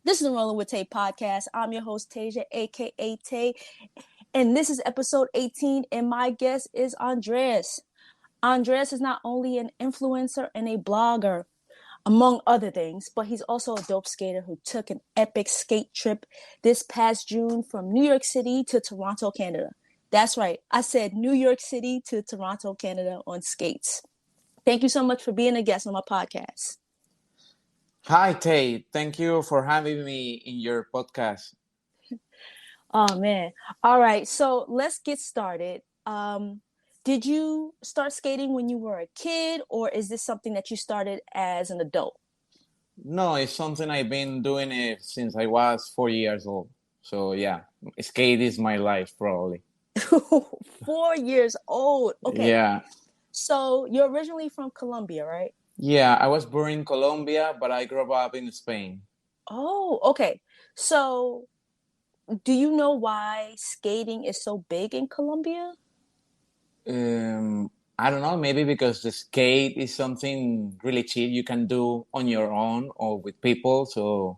This is the Rolling with Tay podcast. I'm your host, Tasia, aka Tay, and this is episode 18. And my guest is Andres. Andres is not only an influencer and a blogger, among other things, but he's also a dope skater who took an epic skate trip this past June from New York City to Toronto, Canada. That's right. I said New York City to Toronto, Canada on skates. Thank you so much for being a guest on my podcast. Hi, Tay. Thank you for having me in your podcast. Oh man. All right. So let's get started. Did you start skating when you were a kid, or is this something that you started as an adult? No, it's something I've been doing it since I was 4 years old. So yeah, skate is my life probably. 4 years old. Okay. Yeah, So you're originally from Colombia, right? yeah. I was born in Colombia, but I grew up in Spain. Oh, okay. So do you know why skating is so big in Colombia? I don't know. Maybe because the skate is something really cheap you can do on your own or with people. So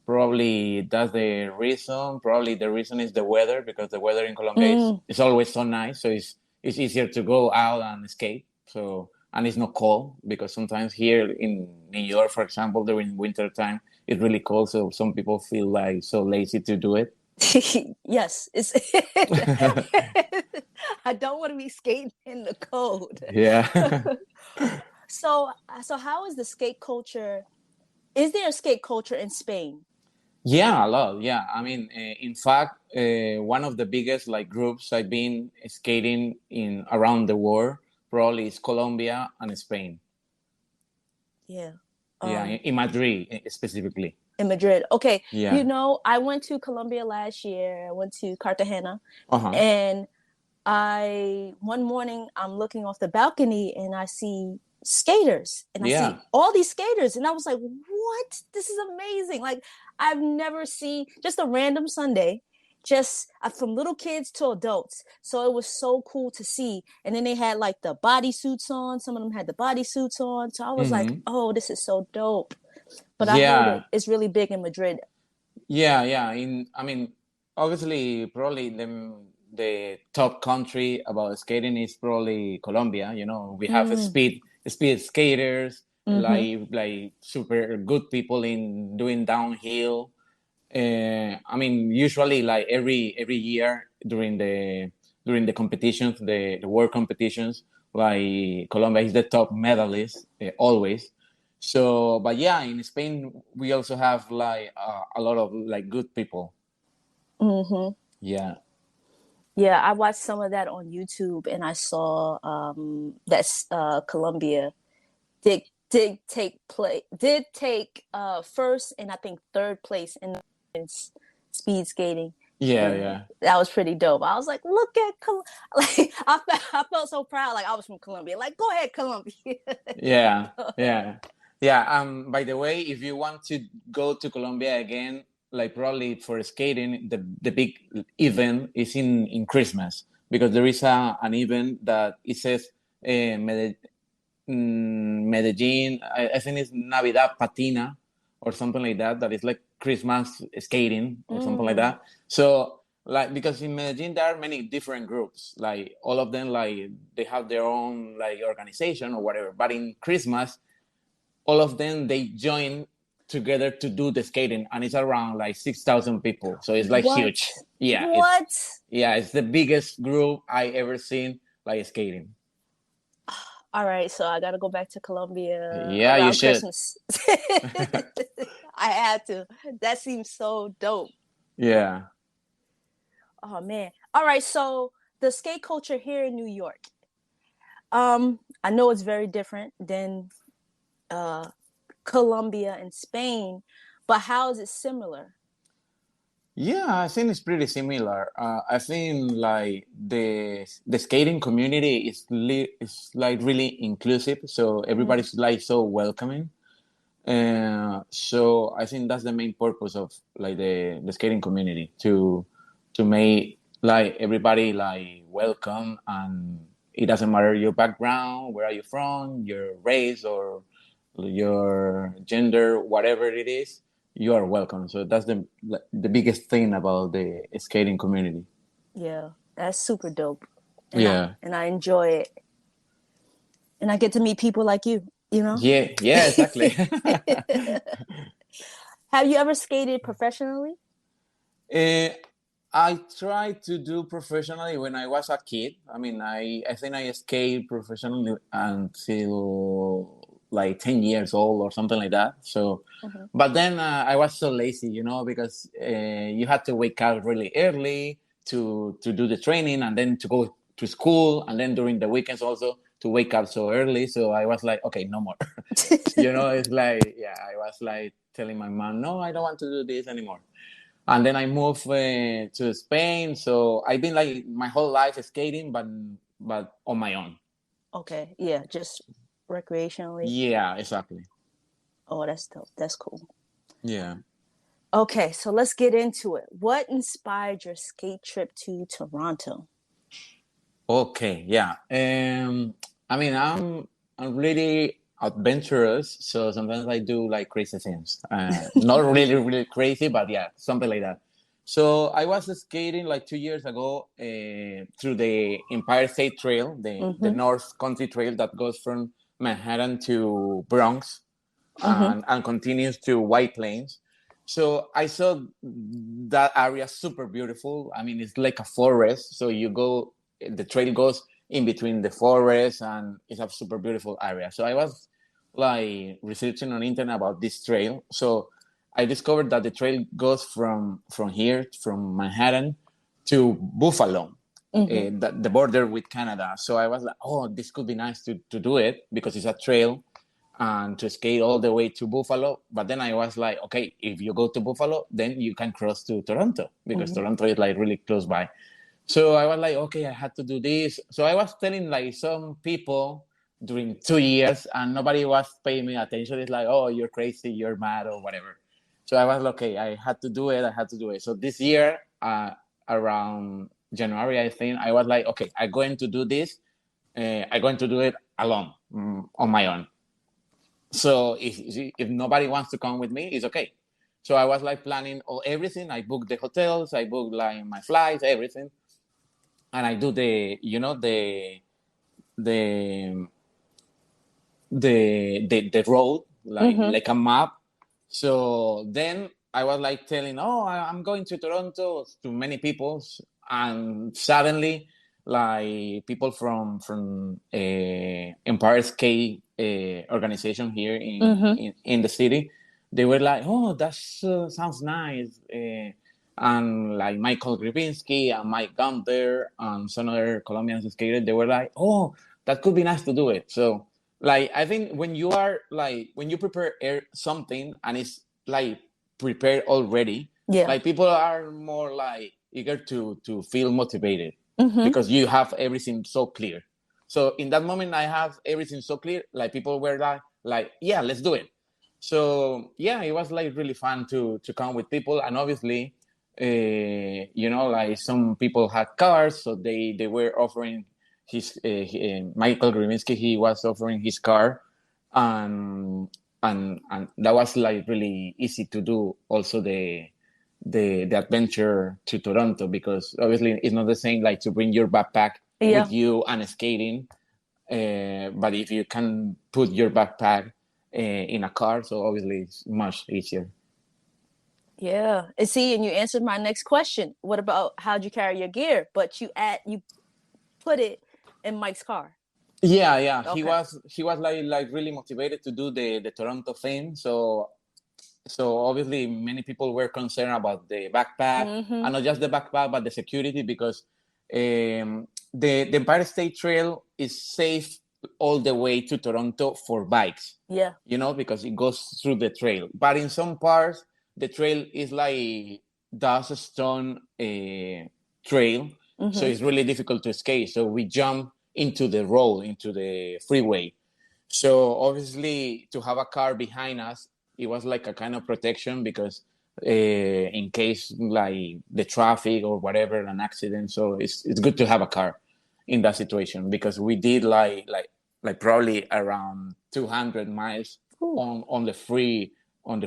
probably that's the reason. Probably the reason is the weather because the weather in Colombia Mm, is always so nice. So it's easier to go out and skate. So and it's not cold because sometimes here in New York, for example, during winter time, it's really cold. So some people feel like so lazy to do it. yes, it's I don't want to be skating in the cold. Yeah. So how is the skate culture? Is there a skate culture in Spain? Yeah, a lot. Yeah, I mean, in fact, one of the biggest like groups I've been skating in around the world probably is Colombia and Spain. Yeah. Yeah, in Madrid specifically. In Madrid. Okay. Yeah. I went to Colombia last year. I went to Cartagena, Uh huh. and I one morning I'm looking off the balcony and I see skaters and I see Yeah. all these skaters and I was like, "What? This is amazing." Like I've never seen just a random Sunday just from little kids to adults. So it was so cool to see. And then they had like the bodysuits on. Some of them had the bodysuits on. So I was like, Mm-hmm. "Oh, this is so dope." But I heard Yeah. it's really big in Madrid. Yeah. Yeah. I mean, obviously, probably the top country about skating is probably Colombia. You know, we have Mm, speed skaters, mm-hmm. like super good people in doing downhill. I mean, usually like every year during the competitions, the world competitions, like Colombia is the top medalist always. So, but yeah, in Spain we also have like a lot of like good people. Mm-hmm. Yeah, Yeah, I watched some of that on YouTube, and I saw that Colombia did take first and I think third place in speed skating, yeah, and yeah, that was pretty dope. I was like, look at like I felt so proud, like I was from Colombia. Like, go ahead, Colombia. yeah, yeah, yeah. By the way, if you want to go to Colombia again, like probably for skating, the big event is in Christmas because there is an event that it says Medellin. I think it's Navidad Patina or something like that. That is like Christmas skating or something like Mm, that. So like because in Medellin there are many different groups. Like all of them like they have their own like organization or whatever. But in Christmas, all of them they join together to do the skating, and it's around like 6,000 people. So it's like what? huge. Yeah, What? it's the biggest group I ever seen like skating. All right, so I gotta go back to Colombia Yeah, you around should. Christmas. I had to. That seems so dope. Yeah. Oh man. All right, so the skate culture here in New York. I know it's very different than uh Colombia and Spain, but how is it similar? Yeah, I think it's pretty similar. I think like the skating community is like really inclusive, so Mm, everybody's like so welcoming. So I think that's the main purpose of like the skating community to make like everybody like welcome, and it doesn't matter your background, where are you from, your race or your gender, whatever it is. you are welcome. So that's the biggest thing about the skating community. Yeah, that's super dope. Yeah. And I enjoy it. And I get to meet people like you, you know? Yeah, yeah, exactly. Have you ever skated professionally? uh, I tried to do professionally when I was a kid. I mean, I think I skated professionally until like 10 years old or something like that. So, Mm-hmm. but then I was so lazy, because you had to wake up really early to do the training and then to go to school and then during the weekends also to wake up so early. So I was like, okay, no more. It's like, yeah, I was like telling my mom, no, I don't want to do this anymore. And then I moved to Spain. So I've been like my whole life skating, but on my own. Okay, yeah, just recreationally. Yeah, exactly. Oh, that's dope. That's cool. Yeah. Okay, so let's get into it. What inspired your skate trip to Toronto? Okay. Yeah. I mean, I'm really adventurous, so sometimes I do like crazy things. Not really, really crazy, but yeah, something like that. So I was skating like 2 years ago through the Empire State Trail, the Mm-hmm. North Country Trail that goes from Manhattan to Bronx Mm-hmm. and continues to White Plains. So I saw that area super beautiful. I mean, it's like a forest. So the trail goes in between the forest and it's a super beautiful area. So I was like researching on internet about this trail. So I discovered that the trail goes from here, from Manhattan to Buffalo, Mm-hmm. the border with Canada. So I was like, oh, this could be nice to do it because it's a trail and to skate all the way to Buffalo. But then I was like, okay, if you go to Buffalo, then you can cross to Toronto because Mm-hmm. Toronto is like really close by. So I was like, okay, I had to do this. So I was telling like some people during 2 years and nobody was paying me attention. It's like, oh, you're crazy, you're mad or whatever. So I was like, okay, I had to do it. I had to do it. So this year, around January, I think I was like, okay, I'm going to do this. I'm going to do it alone, on my own. So if nobody wants to come with me, it's okay. So I was like planning everything. I booked the hotels, I booked like my flights, everything, and I do the the road Mm-hmm. like a map. So then I was like telling, oh, I'm going to Toronto to many people, and suddenly like people from Empire Skate organization here Mm-hmm. in the city, they were like, oh, that sounds nice. And like Michael Gribinski and Mike Gunther and some other Colombian skaters, they were like, oh, that could be nice to do it. So like I think when you are like when you prepare something and it's like prepared already, Yeah. like people are more like eager to feel motivated Mm-hmm. because you have everything so clear. So in that moment I have everything so clear, like people were like yeah, let's do it. So yeah, it was like really fun to come with people, and obviously like some people had cars, so they were offering Michael Griminski, he was offering his car, and and that was like really easy to do. Also the adventure to Toronto, because obviously it's not the same like to bring your backpack Yeah. with you and skating, but if you can put your backpack in a car, so obviously it's much easier. Yeah. And see, and you answered my next question. What about how'd you carry your gear? But you put it in Mike's car. Yeah, Okay. he was like really motivated to do the Toronto thing. So obviously many people were concerned about the backpack, Mm-hmm. and not just the backpack but the security, because the Empire State Trail is safe all the way to Toronto for bikes, Yeah. because it goes through the trail. But in some parts the trail is like dust stone trail, so Mm-hmm. it's really difficult to skate. So we jump into the road, into the freeway. So obviously, to have a car behind us, it was like a kind of protection, because in case like the traffic or whatever, an accident. So it's good to have a car in that situation, because we did like probably around 200 miles Ooh. on the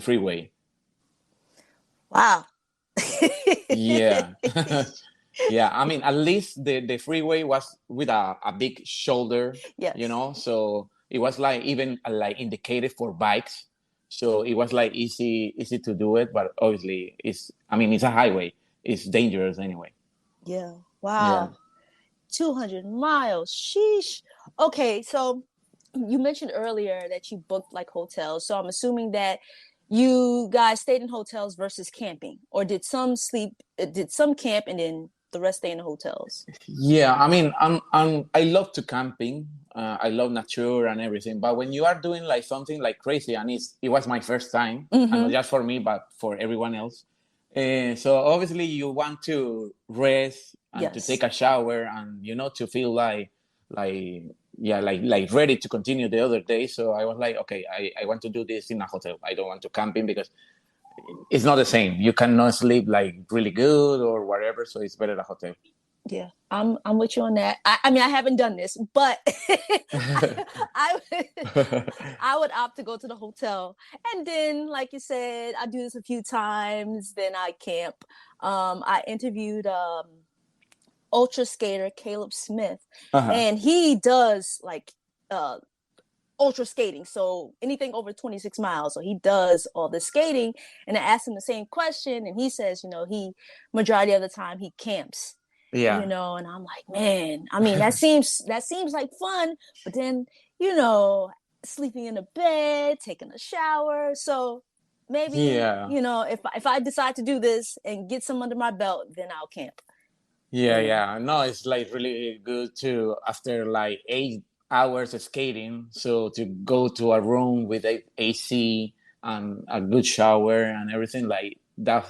freeway. Wow. Yeah. Yeah, I mean, at least the freeway was with a big shoulder, Yes. so it was like even like indicated for bikes. So it was like easy to do it, but obviously it's a highway. It's dangerous anyway. Yeah. Yeah. Wow. 200 miles. Sheesh. Okay, so you mentioned earlier that you booked like hotels. So I'm assuming that you guys stayed in hotels versus camping, or did some camp and then the rest stay in the hotels? Yeah, I mean, I love to camping. I love nature and everything. But when you are doing like something like crazy, and it was my first time, and not Mm-hmm. just for me, but for everyone else. So obviously you want to rest and to Yes. take a shower, and to feel like yeah, like ready to continue the other day. So I was like, okay, I want to do this in a hotel. I don't want to camping because it's not the same. You cannot sleep like really good or whatever. So it's better a hotel. Yeah, I'm with you on that. I mean, I haven't done this, but I I would opt to go to the hotel, and then, like you said, I do this a few times. Then I camp. I interviewed ultra skater Caleb Smith, Uh-huh. and he does like uh ultra skating, so anything over 26 miles. So he does all the skating, and I asked him the same question, and he says, he majority of the time he camps. Yeah. And I'm like, man, I mean, that seems like fun, but then, you know, sleeping in a bed, taking a shower. So maybe, Yeah. if I decide to do this and get some under my belt, then I'll camp. Yeah, You know. yeah. No, it's like really good to after like 8 hours of skating. So to go to a room with a AC and a good shower and everything like that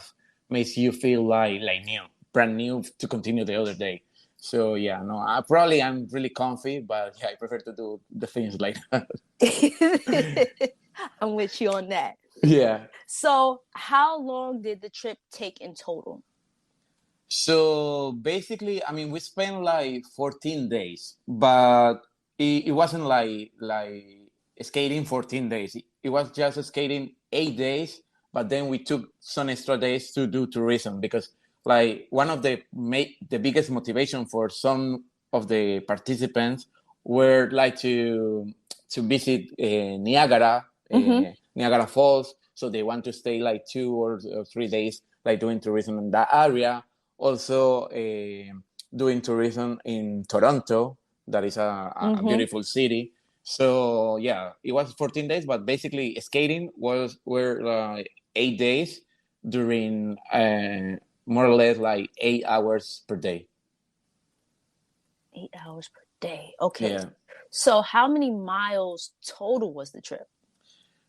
makes you feel like new, brand new to continue the other day. So yeah, no, I'm really comfy, but yeah, I prefer to do the things like that. I'm with you on that. Yeah. So, how long did the trip take in total? So basically, I mean, we spent like 14 days, but it wasn't like skating 14 days. It was just skating 8 days, but then we took some extra days to do tourism because like one of the biggest motivation for some of the participants were like to visit Mm-hmm. Niagara Falls. So they want to stay like 2 or 3 days like doing tourism in that area, also doing tourism in Toronto. That is a Mm-hmm. beautiful city. So yeah, it was 14 days, but basically skating were 8 days during more or less like 8 hours per day. 8 hours per day. Okay. Yeah. So, how many miles total was the trip?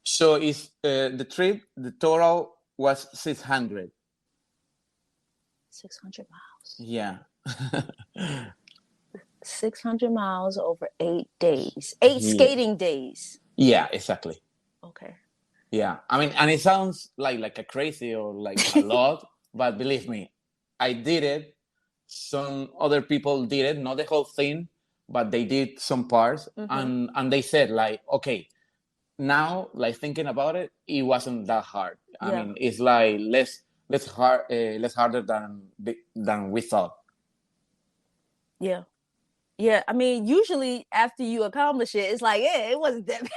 So it's the trip. The total was 600. 600 miles. Yeah. 600 miles over 8 days. Eight Yeah. skating days. Yeah. Exactly. Okay. Yeah, I mean, and it sounds like a crazy or like a lot, but believe me, I did it. Some other people did it, not the whole thing, but they did some parts, Mm-hmm. and they said like, okay, now like thinking about it, it wasn't that hard. I Yeah. mean, it's like less harder than we thought. Yeah. Yeah. I mean, usually after you accomplish it, it's like, yeah, it wasn't that bad.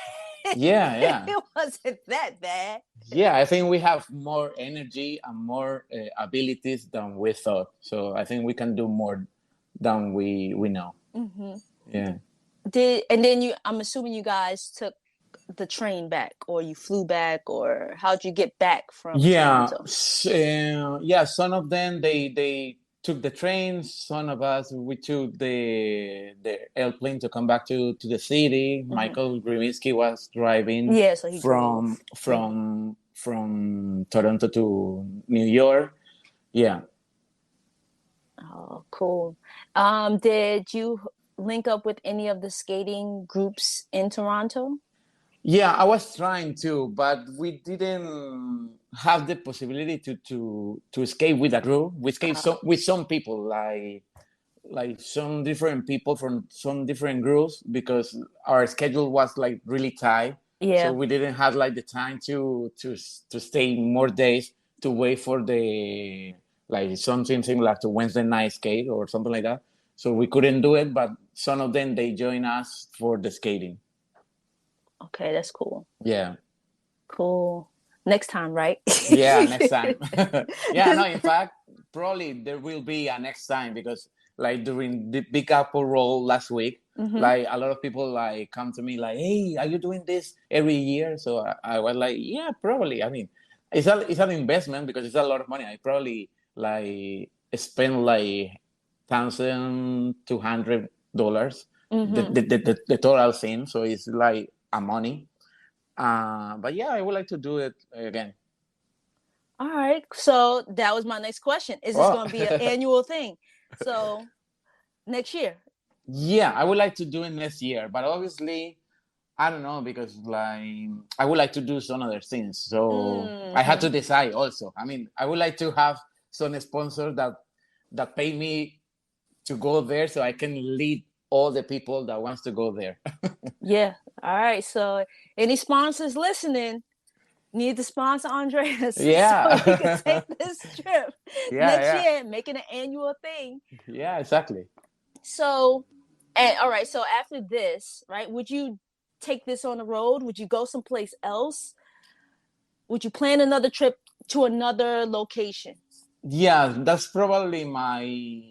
Yeah, yeah. It wasn't that bad. Yeah, I think we have more energy and more abilities than we thought. So I think we can do more than we know. Mm-hmm. Yeah. And then I'm assuming you guys took the train back, or you flew back, or how'd you get back from Yeah, Toronto? yeah. Some of them they took the train. Some of us we took the airplane to come back to the city. Mm-hmm. Michael Grivinsky was driving Yeah, so he drove. from Mm-hmm. from from Toronto to New York. Yeah. Oh, cool. Did you link up with any of the skating groups in Toronto? Yeah, I was trying to, but we didn't have the possibility to escape with a group. We escaped with some people, like some different people from some different groups, because our schedule was like really tight. So Yeah. we didn't have like the time to stay more days to wait for the like something similar to Wednesday night skate or something like that. So we couldn't do it, but some of them they joined us for the skating. Okay, that's cool. Yeah. Cool. Next time, right? Yeah, next time. Yeah, no, in fact, probably there will be a next time because like during the Big Apple roll last week, like a lot of people like come to me like, "Hey, are you doing this every year?" So I was like, "Yeah, probably." I mean, it's an investment because it's a lot of money. I probably like spend like $1,200 the total thing. So it's like a money. But yeah, I would like to do it again. All right. So that was my next question. Is this Oh, going to be an annual thing? So next year. yeah, I would like to do it next year, but obviously, I don't know because like I would like to do some other things. So I had to decide also. I mean, I would like to have some sponsors that pay me to go there so I can lead all the people that wants to go there. Yeah. All right. So any sponsors listening need to sponsor Andreas so he can Yeah. take this trip Yeah, next yeah. year, making an annual thing. Yeah, exactly. So, and all right. So after this, right? Would you take this on the road? Would you go someplace else? Would you plan another trip to another location? Yeah, that's probably my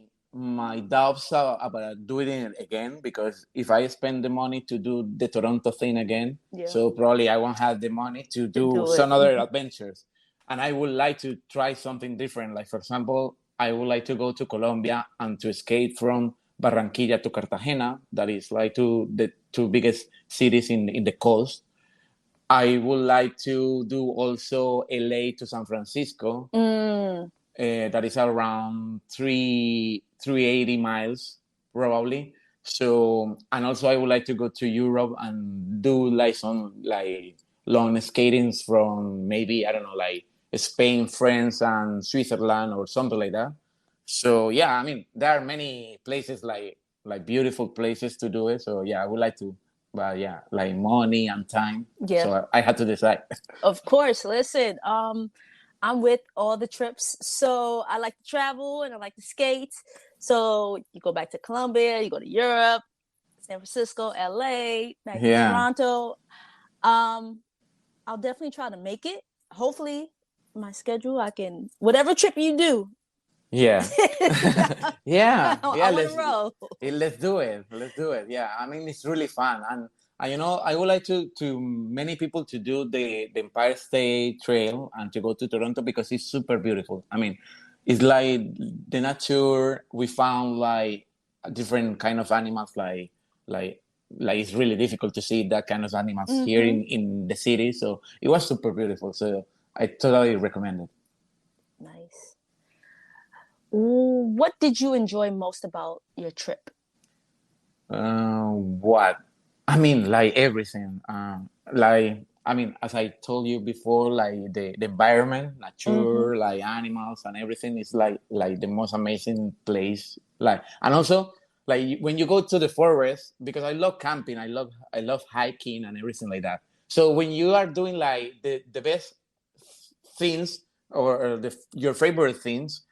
doubts about doing it again because if I spend the money to do the Toronto thing again, Yeah. so probably I won't have the money to To do do it. some other adventures. And I would like to try something different. Like for example, I would like to go to Colombia and to skate from Barranquilla to Cartagena. That is like the two biggest cities in the coast. I would like to do also LA to San Francisco. That is around 380 miles probably. So and also I would like to go to Europe and do like some like long skatings from maybe I don't know like Spain, France, and Switzerland or something like that. So yeah, I mean there are many places like beautiful places to do it. So yeah, I would like to, but yeah, like money and time. Yeah. So I had to decide. Of course. Listen, I'm with all the trips. So I like to travel and I like to skate. So you go back to Colombia, you go to Europe, San Francisco, LA, back to Yeah. Toronto. Um, I'll definitely try to make it. Hopefully, my schedule, I can whatever trip you do. Yeah. Yeah. Yeah. I'm on a roll. Let's do it. Let's do it. Yeah. I mean, it's really fun. And you know, I would like to many people to do the Empire State Trail and to go to Toronto because it's super beautiful. I mean, it's like the nature. We found like different kind of animals like like it's really difficult to see that kind of animals here in the city. So it was super beautiful. So I totally recommend it. Nice. What did you enjoy most about your trip? What? I mean, like everything. Like I mean, as I told you before, like the environment, nature, like animals and everything is like the most amazing place. Like and also like when you go to the forest, because I love camping, I love hiking and everything like that. So when you are doing like the best things or your favorite things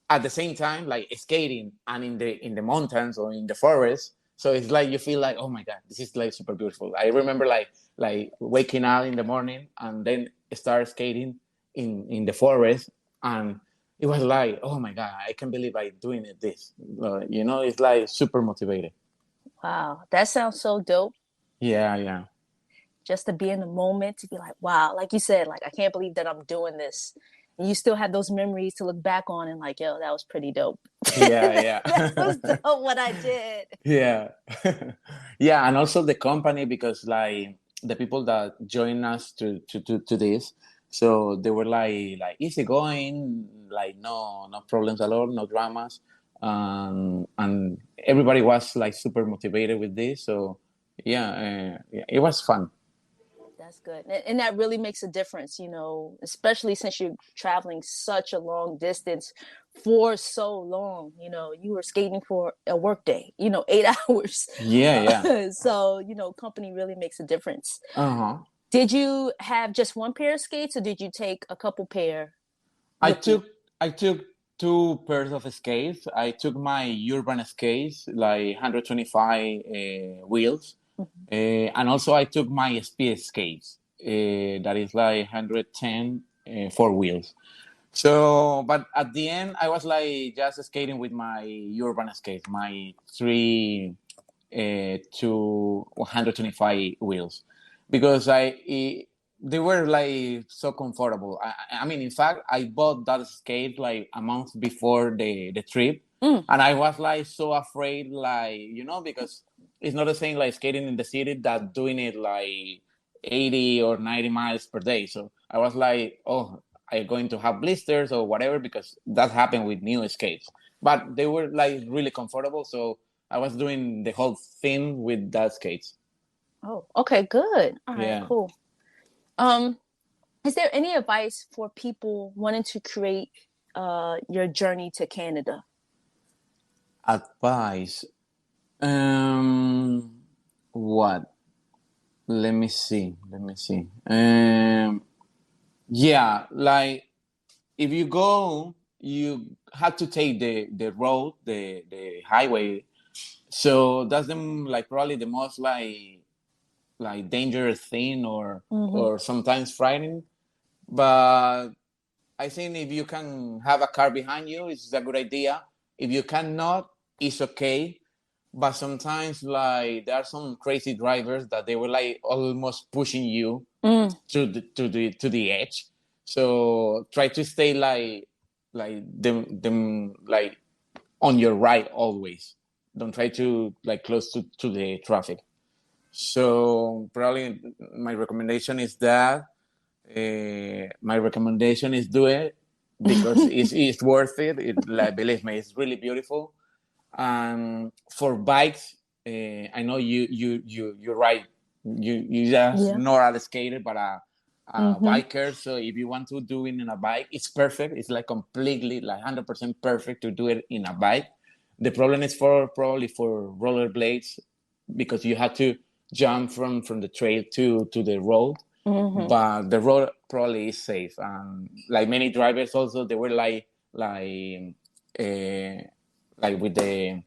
at the same time like skating and in the mountains or in the forest, so it's like you feel like oh my god, this is like super beautiful. I remember like waking up in the morning and then start skating in the forest, and it was like oh my god, I can't believe I'm doing it this, you know, it's like super motivated. Wow, that sounds so dope. Yeah, yeah. Just to be in the moment, to be like, wow, like you said, like I can't believe that I'm doing this. And you still have those memories to look back on and like, yo, that was pretty dope. Yeah, That was yeah. dope what I did. Yeah. Yeah, and also the company because like the people that join us to this, so they were like easy going, like no problems at all, no dramas. And everybody was like super motivated with this, so yeah, yeah, it was fun. That's good. And that really makes a difference, you know, especially since you're traveling such a long distance for so long. You know, you were skating for a work day, you know, 8 hours. Yeah, yeah. So, you know, company really makes a difference. Uh-huh. Did you have just one pair of skates or did you take a couple pair? I with you? took I took two pairs of skates. I took my urban skates, like 125 wheels, Mhm. and also I took my speed skates, that is like 110 four wheels. So, but at the end, I was like just skating with my urban skates, my three to 125 wheels, because they were like so comfortable. I mean, in fact, I bought that skate like a month before the trip, Mm. and I was like so afraid, like, because it's not the same like skating in the city that doing it like 80 or 90 miles per day. So I was like, oh, I'm going to have blisters or whatever, because that happened with new skates. But they were like really comfortable, so I was doing the whole thing with that skates. Oh, okay, good. All right, Yeah. cool. Is there any advice for people wanting to create your journey to Canada? Advice. Um, what? Let me see. Let me see. Yeah, like if you go, you have to take the road, the highway. So that's them like probably the most like dangerous thing, Mm-hmm. or sometimes frightening. But I think if you can have a car behind you, it's a good idea. If you cannot, it's okay. But sometimes, like, there are some crazy drivers that they were like almost pushing you Mm. to the edge. So try to stay like them like on your right always. Don't try to like close to the traffic. So probably my recommendation is that my recommendation is do it, because it's worth it. Like, believe me, it's really beautiful. And for bikes, I know you're right. You just Yeah. not a skater, but a Mm-hmm. biker. So if you want to do it in a bike, it's perfect. It's like completely like 100% perfect to do it in a bike. The problem is probably for rollerblades, because you have to jump from the trail to the road, Mm-hmm. but the road probably is safe. And like many drivers also, they were uh, like with they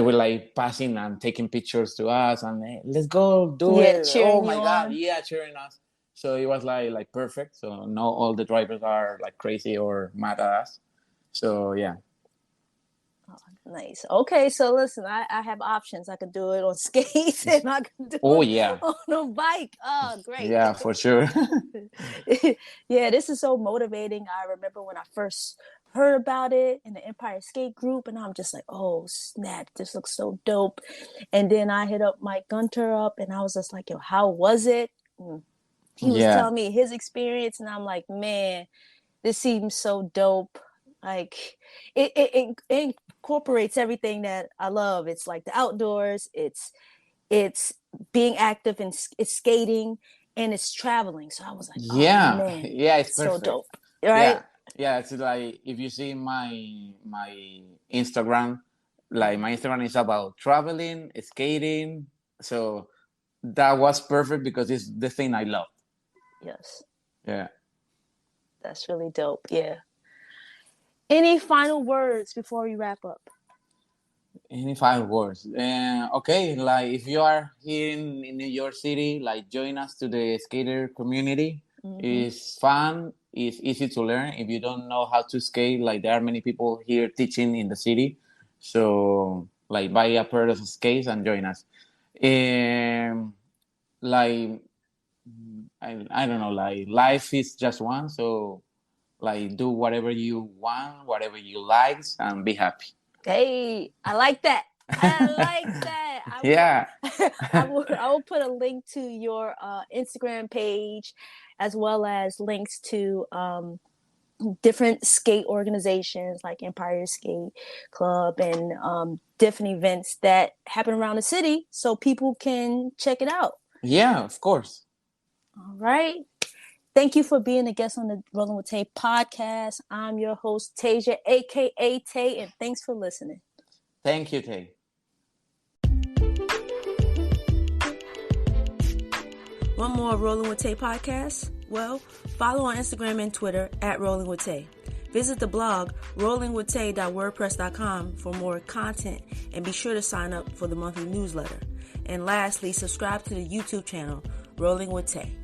were like passing and taking pictures to us, and hey, let's go do Yeah, it. Oh cheering you my god, on. yeah, cheering us. So it was like perfect. So not all the drivers are like crazy or mad at us. So yeah. Oh, nice. Okay, so listen, I have options. I could do it on skates and I could do Oh it yeah. on a bike. Oh, great. Yeah, for sure. Yeah, this is so motivating. I remember when I first heard about it in the Empire Skate Group, and I'm just like, oh snap, this looks so dope. And then I hit up Mike Gunter up, and I was just like, yo, how was it? And he was Yeah. telling me his experience, and I'm like, man, this seems so dope. Like it incorporates everything that I love. It's like the outdoors. It's being active and it's skating and it's traveling. So I was like, oh Yeah, man, yeah, it's so perfect. dope. Right? Yeah, yeah, it's like if you see my Instagram, like my Instagram is about traveling, skating. So that was perfect because it's the thing I love. Yes. Yeah. That's really dope. Yeah. Any final words before we wrap up? Any five words? Okay, like if you are here in New York City, like join us to the skater community. Mm-hmm. It's fun. It's easy to learn. If you don't know how to skate, like there are many people here teaching in the city. So like buy a pair of skates and join us. Like I don't know. Like life is just one. So like do whatever you want, whatever you like, and be happy. Hey, I like that. I like that. I will Yeah. I will put a link to your Instagram page as well as links to different skate organizations like Empire Skate Club and different events that happen around the city so people can check it out. Yeah, of course. All right. Thank you for being a guest on the Rolling with Tay podcast. I'm your host, Tasia, aka Tay, and thanks for listening. Thank you, Tay. Want more Rolling with Tay podcast? Well, follow on Instagram and Twitter at Rolling with Tay. Visit the blog rollingwithtay.wordpress.com for more content, and be sure to sign up for the monthly newsletter. And lastly, subscribe to the YouTube channel Rolling with Tay.